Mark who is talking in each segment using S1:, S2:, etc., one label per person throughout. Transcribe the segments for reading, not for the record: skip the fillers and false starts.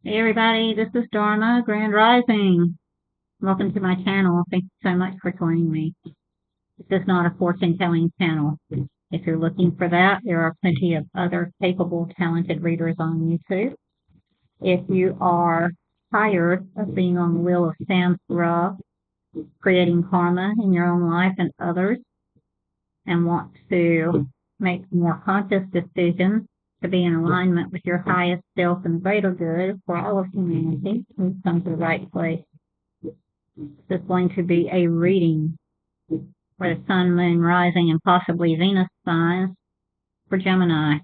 S1: Hey everybody, this is Dharma, Grand Rising. Welcome to my channel. Thank you so much for joining me. This is not a fortune telling channel. If you're looking for that, there are plenty of other capable, talented readers on YouTube. If you are tired of being on the wheel of samsara, creating karma in your own life and others, and want to make more conscious decisions to be in alignment with your highest self and greater good for all of humanity, we've come to the right place. This is going to be a reading for the sun, moon, rising, and possibly Venus signs for Gemini.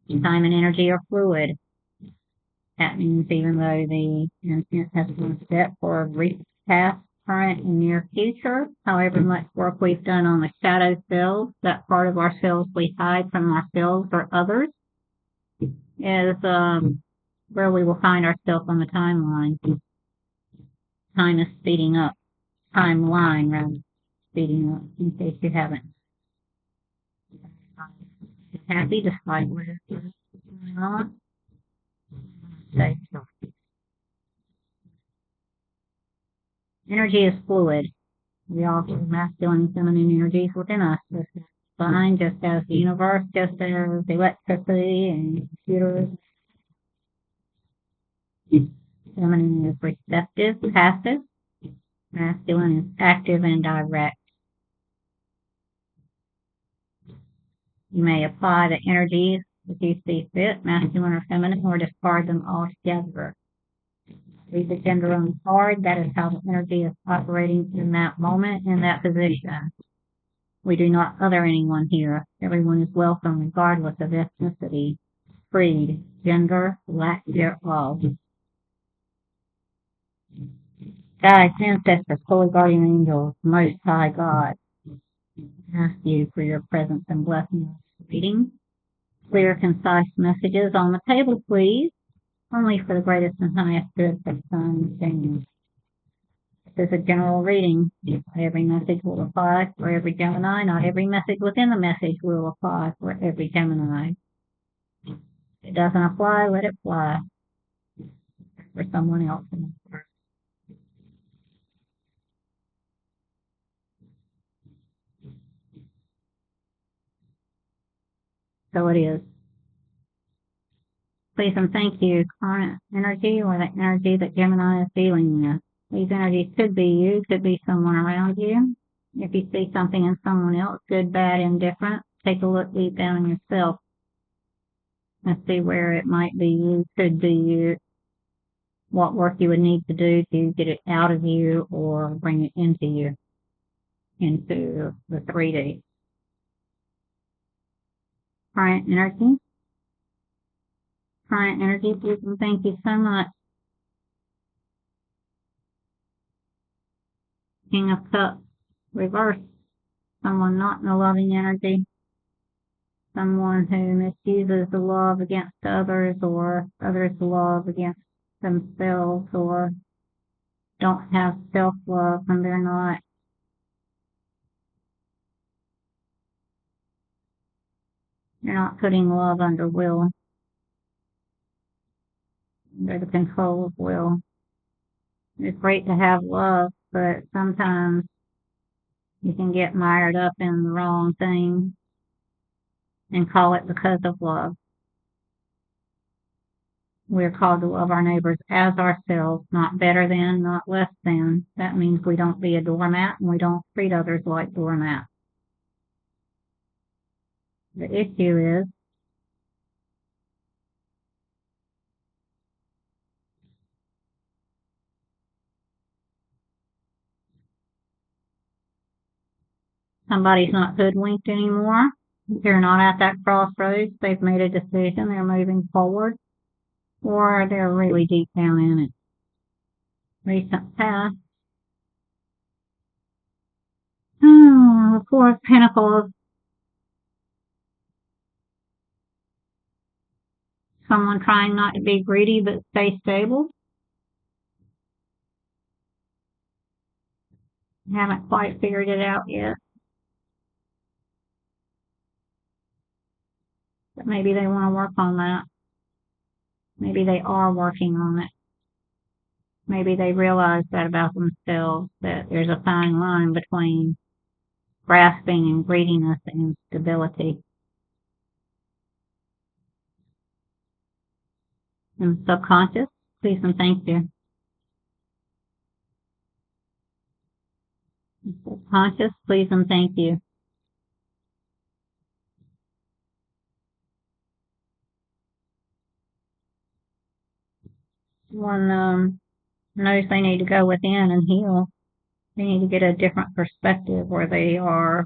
S1: Time and energy are fluid. That means even though the intent has been set for a recent past, current, and near future, however much work we've done on the shadow selves, that part of ourselves we hide from ourselves or others, is where we will find ourselves on the timeline. Time is speeding up. Timeline, rather, speeding up, in case you haven't. Happy despite what is going on. Stay still. Energy is fluid. We all have masculine and feminine energies within us. This is fine, just as the universe, just as electricity and computers. Feminine is receptive, passive. Masculine is active and direct. You may apply the energies as you see fit, masculine or feminine, or discard them altogether. Read the gender on the card. That is how the energy is operating in that moment, in that position. We do not other anyone here. Everyone is welcome regardless of ethnicity, creed, gender, lack thereof. Guides, ancestors, holy guardian angels, most high God, ask you for your presence and blessing in this reading. Clear, concise messages on the table, please. Only for the greatest and highest good for the sun and things. This is a general reading. Not every message will apply for every Gemini. Not every message within the message will apply for every Gemini. If it doesn't apply, let it fly for someone else. So it is. Please and thank you, current energy or the energy that Gemini is dealing with. These energies could be you, could be someone around you. If you see something in someone else, good, bad, indifferent, take a look deep down in yourself and see where it might be you, could be you, what work you would need to do to get it out of you or bring it into you, into the 3D. Current energy. Current energy, please and thank you so much. King of Cups, reverse. Someone not in a loving energy. Someone who misuses the love against others or others' love against themselves or don't have self-love and they're not putting love under will, under the control of will. It's great to have love, but sometimes you can get mired up in the wrong thing and call it because of love. We're called to love our neighbors as ourselves, not better than, not less than. That means we don't be a doormat and we don't treat others like doormats. The issue is somebody's not hoodwinked anymore. They're not at that crossroads. They've made a decision. They're moving forward. Or they're really deep down in it. Recent past. The Four of Pentacles. Someone trying not to be greedy but stay stable. Haven't quite figured it out yet. But maybe they want to work on that. Maybe they are working on it. Maybe they realize that about themselves, that there's a fine line between grasping and greediness and stability. And subconscious, please and thank you. Subconscious, please and thank you. One knows they need to go within and heal. They need to get a different perspective where they are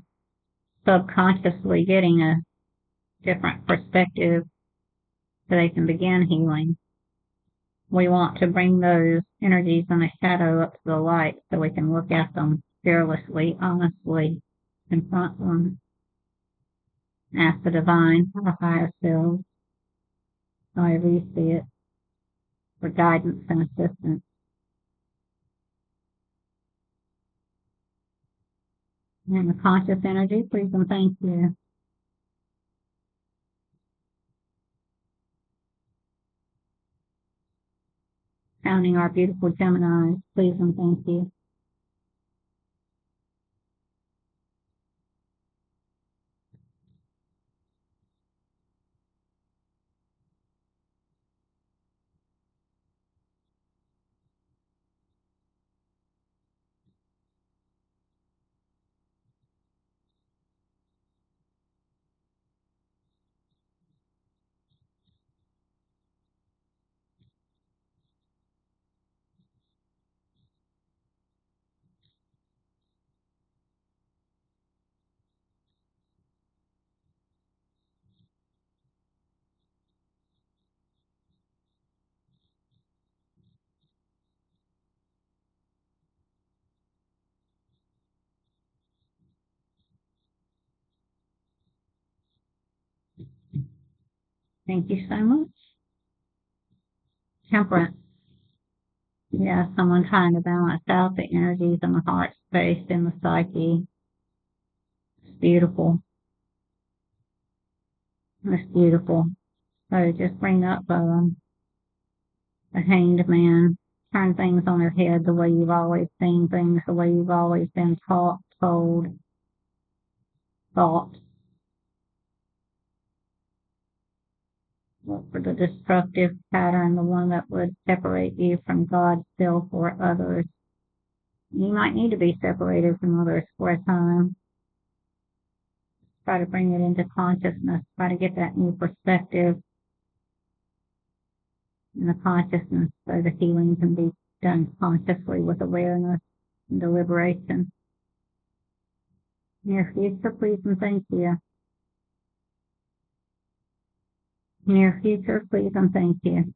S1: subconsciously getting a different perspective so they can begin healing. We want to bring those energies in the shadow up to the light so we can look at them fearlessly, honestly, confront them, ask the divine, our higher selves, however you see it, for guidance and assistance. And the conscious energy, please and thank you. Counting our beautiful Geminis, please and thank you. Thank you so much. Temperance. Yeah, someone trying to balance out the energies in the heart space, in the psyche. It's beautiful. It's beautiful. So just bring up the hanged man. Turn things on their head the way you've always seen things, the way you've always been taught, told, thought. Look for the destructive pattern, the one that would separate you from God's self or others. You might need to be separated from others for a time. Try to bring it into consciousness. Try to get that new perspective in the consciousness so the healing can be done consciously with awareness and deliberation. Near future, please and thank you. Near future, please and thank you.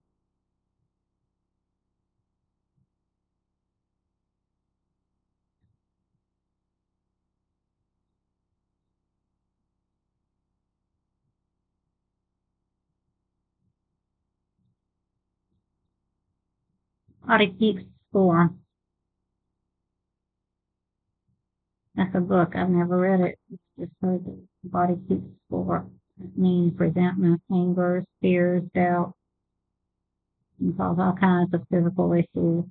S1: Body keeps score. That's a book. I've never read it. It's just heard that the body keeps score. It means resentment, anger, fears, doubt, and cause all kinds of physical issues.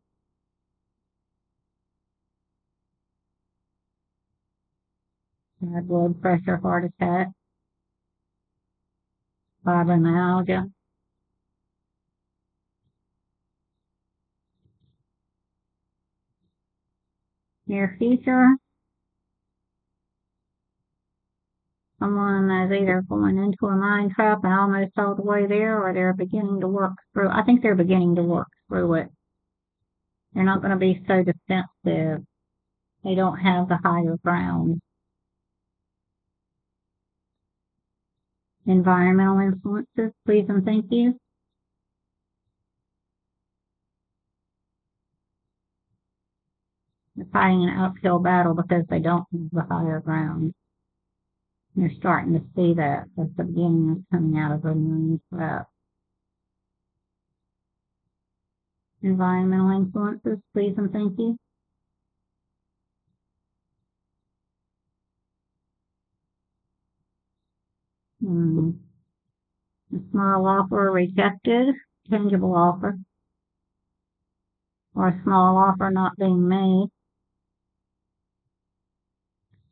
S1: High blood pressure, heart attack, fibromyalgia. Near future, someone is either going into a mind trap and almost all the way there, or they're beginning to work through. I think they're beginning to work through it. They're not going to be so defensive. They don't have the higher ground. Environmental influences, please and thank you. They're fighting an uphill battle because they don't have the higher ground. You're starting to see that as the beginning of coming out of the mind trap. Environmental influences, please and thank you. A small offer rejected. changeable offer, or a small offer not being made.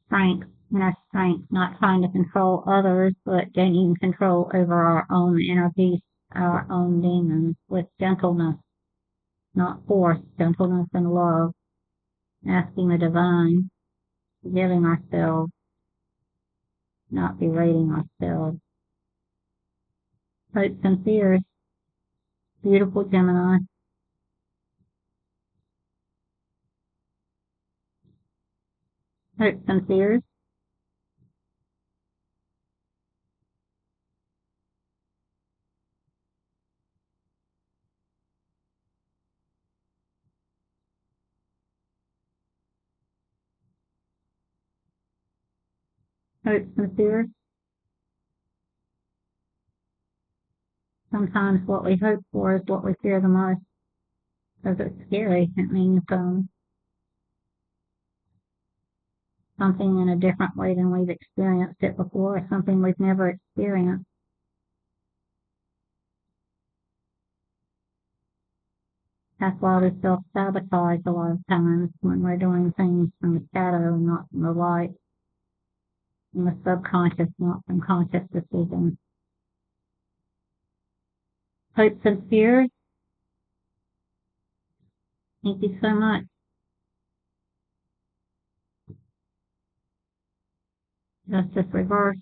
S1: Strength, inner strength, not trying to control others, but gaining control over our own inner peace, our own demons, with gentleness, not force, gentleness and love, asking the divine, forgiving ourselves, not berating ourselves. Hopes and fears, beautiful Gemini. Hopes and fears. Hopes and fears. Sometimes what we hope for is what we fear the most, because it's scary. It means something in a different way than we've experienced it before, or something we've never experienced. That's why we self-sabotage a lot of times when we're doing things from the shadow and not from the light, from the subconscious, not from conscious decisions. Hopes and fears. Thank you so much. Justice reverse.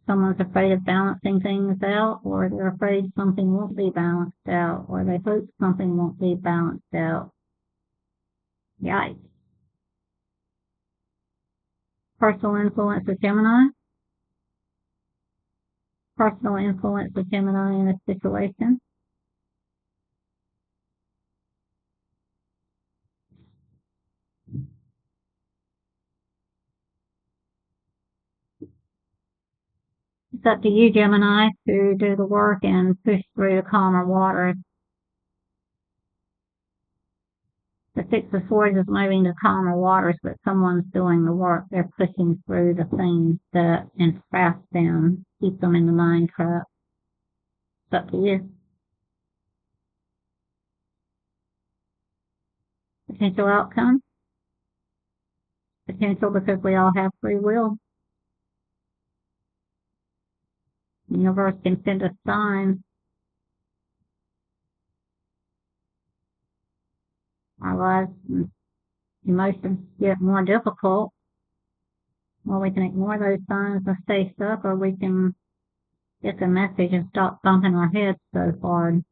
S1: Someone's afraid of balancing things out, or they're afraid something won't be balanced out, or they hope something won't be balanced out. Yikes. Personal influence of Gemini. Personal influence of Gemini in a situation. It's up to you, Gemini, to do the work and push through the calmer waters. The Six of Swords is moving to calmer waters, but someone's doing the work. They're pushing through the things that entrap them, keep them in the mind trap. It's up to you. Potential outcome. Potential because we all have free will. The universe can send us signs. Our lives and emotions get more difficult. Well, we can ignore those signs and stay stuck, or we can get the message and stop bumping our heads so hard.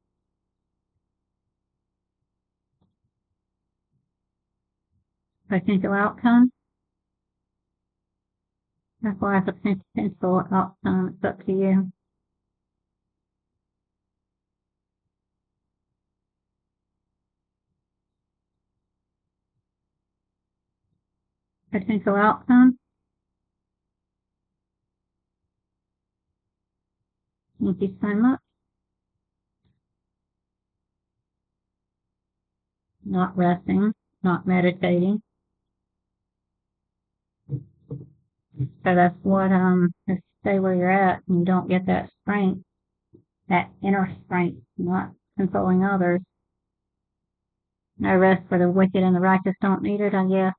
S1: Potential outcome. That's why it's a potential outcome. It's up to you. Potential outcome. Thank you so much. Not resting, not meditating. So that's what just stay where you're at, and you don't get that strength, that inner strength, not controlling others. No rest for the wicked and the righteous don't need it, I guess.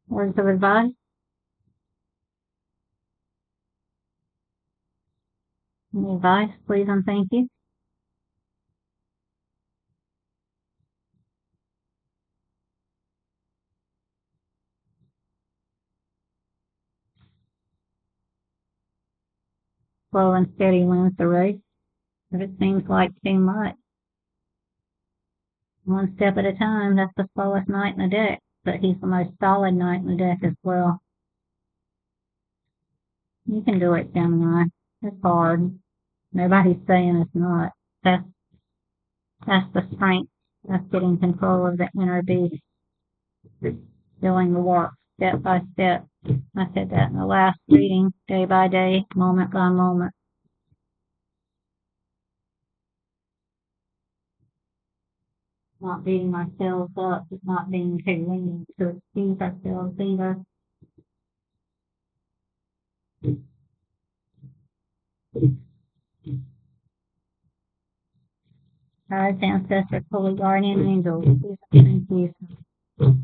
S1: Words of advice. Any advice, please and thank you. Slow and steady wins the race. If it seems like too much, one step at a time. That's the slowest knight in the deck, but he's the most solid knight in the deck as well. You can do it, Gemini. It's hard. Nobody's saying it's not. That's the strength. That's getting control of the inner beast. Doing the work step by step. I said that in the last reading, day by day, moment by moment. Not beating ourselves up, not being too lenient to excuse ourselves either. Guides, ancestors, holy guardian angels, these energies,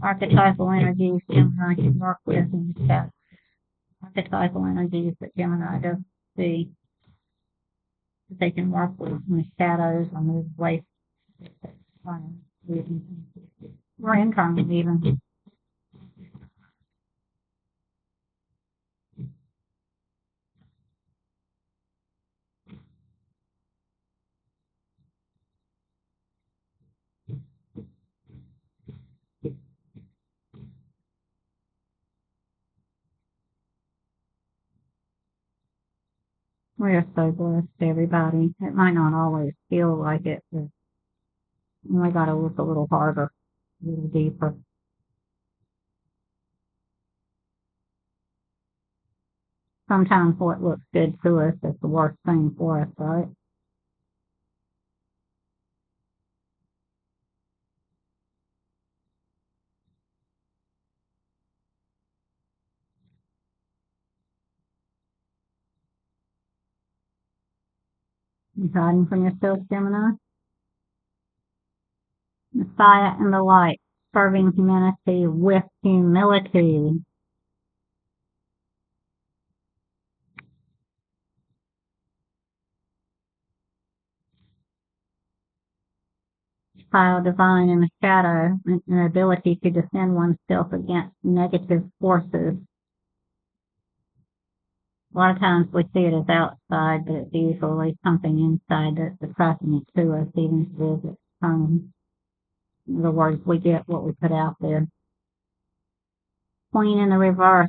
S1: archetypal energies Gemini can work with in the chat. Archetypal energies that Gemini doesn't see, that they can work with in the shadows or move away from or internally even. We are so blessed, everybody. It might not always feel like it, but we got to look a little harder, a little deeper. Sometimes what looks good to us is the worst thing for us, right? You hiding from yourself, Gemini? Messiah in the light, serving humanity with humility. Child divine in the shadow, an ability to defend oneself against negative forces. A lot of times we see it as outside, but it's usually something inside that's attracting it to us, even if it is external. In other words, we get what we put out there. Queen in the reverse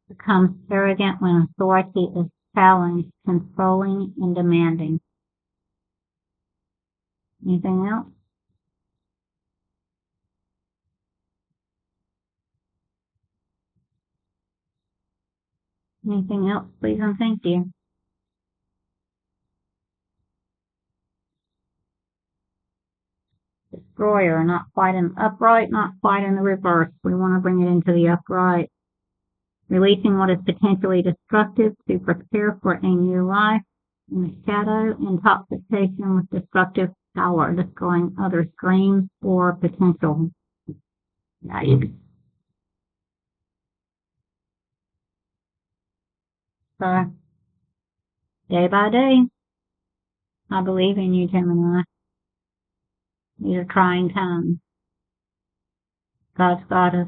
S1: becomes arrogant when authority is challenged, controlling, and demanding. Anything else? Anything else, please and thank you. Destroyer, not quite in upright, not quite in the reverse. We want to bring it into the upright. Releasing what is potentially destructive to prepare for a new life. In the shadow, intoxication with destructive power, destroying others' dreams or potential. Yikes. So, day by day, I believe in you, Gemini. These are trying times. God's got us.